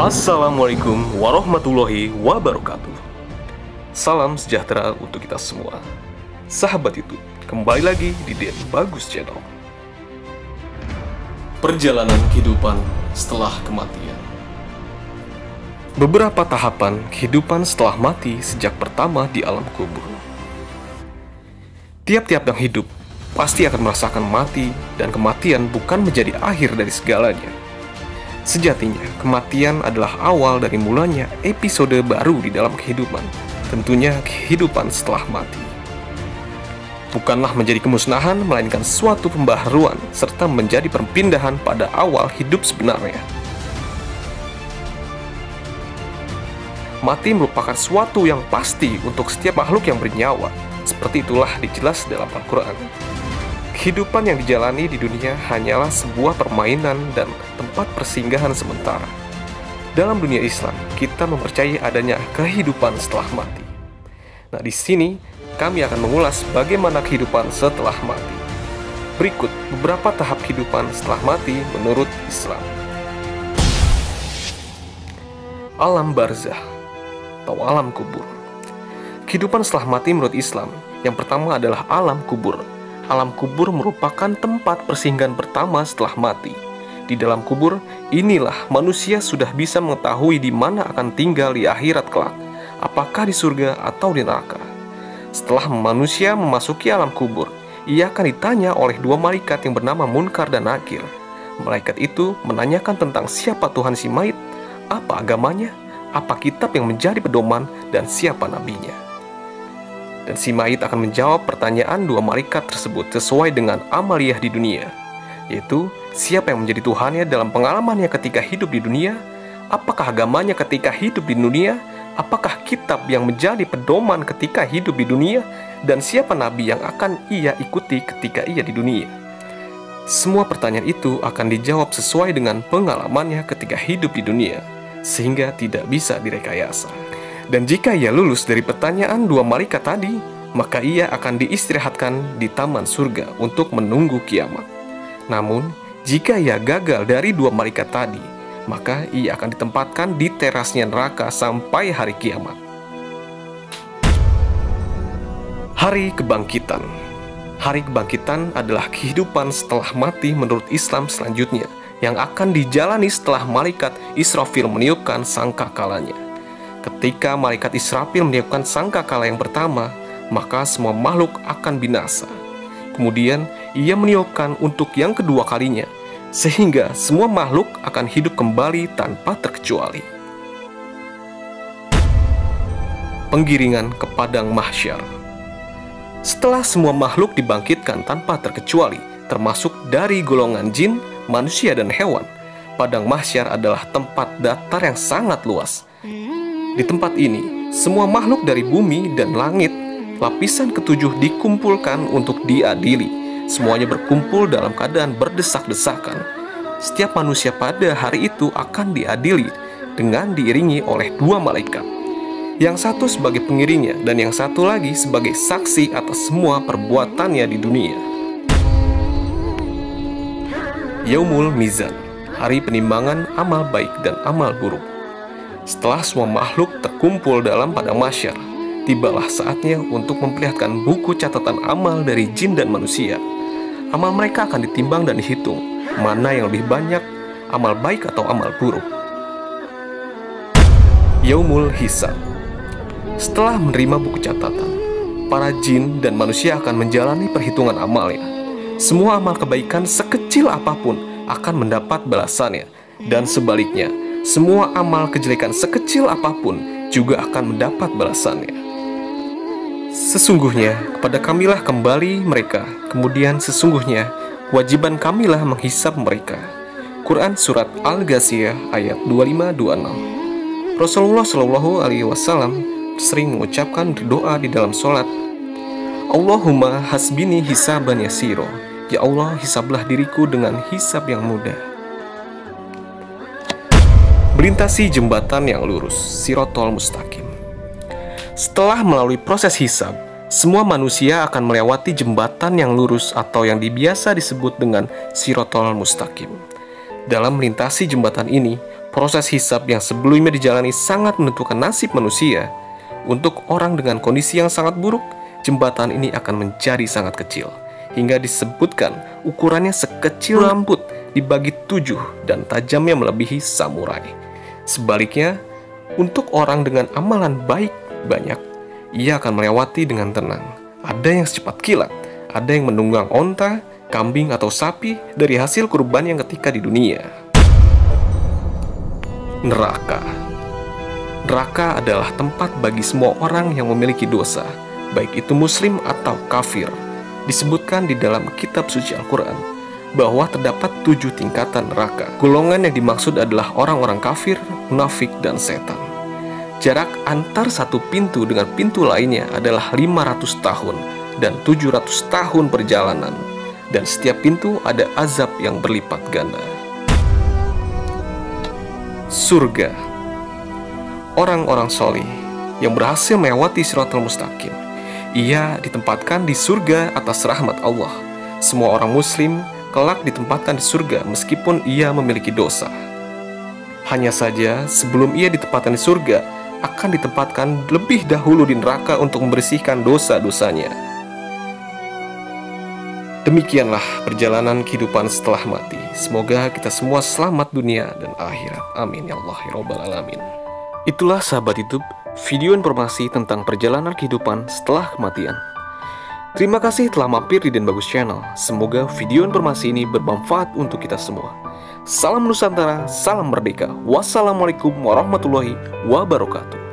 Assalamualaikum warahmatullahi wabarakatuh. Salam sejahtera untuk kita semua. Sahabat YouTube, kembali lagi di Den Bagus Channel. Perjalanan kehidupan setelah kematian. Beberapa tahapan kehidupan setelah mati sejak pertama di alam kubur. Tiap-tiap yang hidup pasti akan merasakan mati, dan kematian bukan menjadi akhir dari segalanya. Sejatinya, kematian adalah awal dari mulanya episode baru di dalam kehidupan, tentunya kehidupan setelah mati. Bukanlah menjadi kemusnahan, melainkan suatu pembaharuan, serta menjadi perpindahan pada awal hidup sebenarnya. Mati merupakan suatu yang pasti untuk setiap makhluk yang bernyawa, seperti itulah dijelas dalam Al-Quran. Kehidupan yang dijalani di dunia hanyalah sebuah permainan dan tempat persinggahan sementara. Dalam dunia Islam, kita mempercayai adanya kehidupan setelah mati. Nah, di sini kami akan mengulas bagaimana kehidupan setelah mati. Berikut beberapa tahap kehidupan setelah mati menurut Islam. Alam barzah atau alam kubur. Kehidupan setelah mati menurut Islam, yang pertama adalah alam kubur. Alam kubur merupakan tempat persinggahan pertama setelah mati. Di dalam kubur, inilah manusia sudah bisa mengetahui di mana akan tinggal di akhirat kelak, apakah di surga atau di neraka. Setelah manusia memasuki alam kubur, ia akan ditanya oleh dua malaikat yang bernama Munkar dan Nakir. Malaikat itu menanyakan tentang siapa Tuhan si mayit, apa agamanya, apa kitab yang menjadi pedoman, dan siapa nabinya. Dan si mayit akan menjawab pertanyaan dua malaikat tersebut sesuai dengan amaliyah di dunia, yaitu siapa yang menjadi Tuhannya dalam pengalamannya ketika hidup di dunia, apakah agamanya ketika hidup di dunia, apakah kitab yang menjadi pedoman ketika hidup di dunia, dan siapa nabi yang akan ia ikuti ketika ia di dunia. Semua pertanyaan itu akan dijawab sesuai dengan pengalamannya ketika hidup di dunia, sehingga tidak bisa direkayasa. Dan jika ia lulus dari pertanyaan dua malaikat tadi, maka ia akan diistirahatkan di taman surga untuk menunggu kiamat. Namun, jika ia gagal dari dua malaikat tadi, maka ia akan ditempatkan di terasnya neraka sampai hari kiamat. Hari kebangkitan. Hari kebangkitan adalah kehidupan setelah mati menurut Islam selanjutnya, yang akan dijalani setelah malaikat Israfil meniupkan sangkakalanya. Ketika malaikat Israfil meniupkan sangkakala yang pertama, maka semua makhluk akan binasa. Kemudian ia meniupkan untuk yang kedua kalinya, sehingga semua makhluk akan hidup kembali tanpa terkecuali. Penggiringan ke padang mahsyar. Setelah semua makhluk dibangkitkan tanpa terkecuali, termasuk dari golongan jin, manusia, dan hewan, padang mahsyar adalah tempat datar yang sangat luas. Di tempat ini, semua makhluk dari bumi dan langit, lapisan ketujuh dikumpulkan untuk diadili. Semuanya berkumpul dalam keadaan berdesak-desakan. Setiap manusia pada hari itu akan diadili dengan diiringi oleh dua malaikat. Yang satu sebagai pengiringnya dan yang satu lagi sebagai saksi atas semua perbuatannya di dunia. Yaumul Mizan, hari penimbangan amal baik dan amal buruk. Setelah semua makhluk terkumpul dalam padang mahsyar, tibalah saatnya untuk memperlihatkan buku catatan amal dari jin dan manusia. Amal mereka akan ditimbang dan dihitung, mana yang lebih banyak, amal baik atau amal buruk. Yaumul Hisab. Setelah menerima buku catatan, para jin dan manusia akan menjalani perhitungan amalnya. Semua amal kebaikan sekecil apapun akan mendapat balasannya, dan sebaliknya, semua amal kejelekan sekecil apapun juga akan mendapat balasannya. Sesungguhnya kepada kamilah kembali mereka, kemudian sesungguhnya kewajiban kamilah menghisap mereka. Quran Surat Al-Ghashiyah ayat 25-26. Rasulullah Shallallahu Alaihi Wasallam sering mengucapkan doa di dalam sholat, Allahumma hasbini hisaban yasiro. Ya Allah, hisablah diriku dengan hisab yang mudah. Melintasi jembatan yang lurus, Sirotol Mustaqim. Setelah melalui proses hisab, semua manusia akan melewati jembatan yang lurus atau yang biasa disebut dengan Sirotol Mustaqim. Dalam melintasi jembatan ini, Proses hisab yang sebelumnya dijalani sangat menentukan nasib manusia. Untuk orang dengan kondisi yang sangat buruk, jembatan ini akan menjadi sangat kecil, hingga disebutkan ukurannya sekecil rambut dibagi 7 dan tajamnya melebihi samurai. Sebaliknya, untuk orang dengan amalan baik banyak, ia akan melewati dengan tenang. Ada yang secepat kilat, ada yang menunggang onta, kambing atau sapi dari hasil kurban yang ketika di dunia. Neraka. Neraka adalah tempat bagi semua orang yang memiliki dosa, baik itu muslim atau kafir. Disebutkan di dalam kitab suci Al-Quran bahwa terdapat 7 tingkatan neraka. Golongan yang dimaksud adalah orang-orang kafir, munafik, dan setan. Jarak antar satu pintu dengan pintu lainnya adalah 500 tahun dan 700 tahun perjalanan. Dan setiap pintu ada azab yang berlipat ganda. Surga. Orang-orang solih yang berhasil melewati Shiratal Mustaqim, ia ditempatkan di surga atas rahmat Allah. Semua orang muslim kelak ditempatkan di surga meskipun ia memiliki dosa. Hanya saja sebelum ia ditempatkan di surga, akan ditempatkan lebih dahulu di neraka untuk membersihkan dosa-dosanya. Demikianlah perjalanan kehidupan setelah mati. Semoga kita semua selamat dunia dan akhirat. Amin ya Allah ya Rabbal Alamin. Itulah sahabat YouTube, video informasi tentang perjalanan kehidupan setelah kematian. Terima kasih telah mampir di Den Bagus Channel. Semoga video informasi ini bermanfaat untuk kita semua. Salam Nusantara, salam merdeka. Wassalamualaikum warahmatullahi wabarakatuh.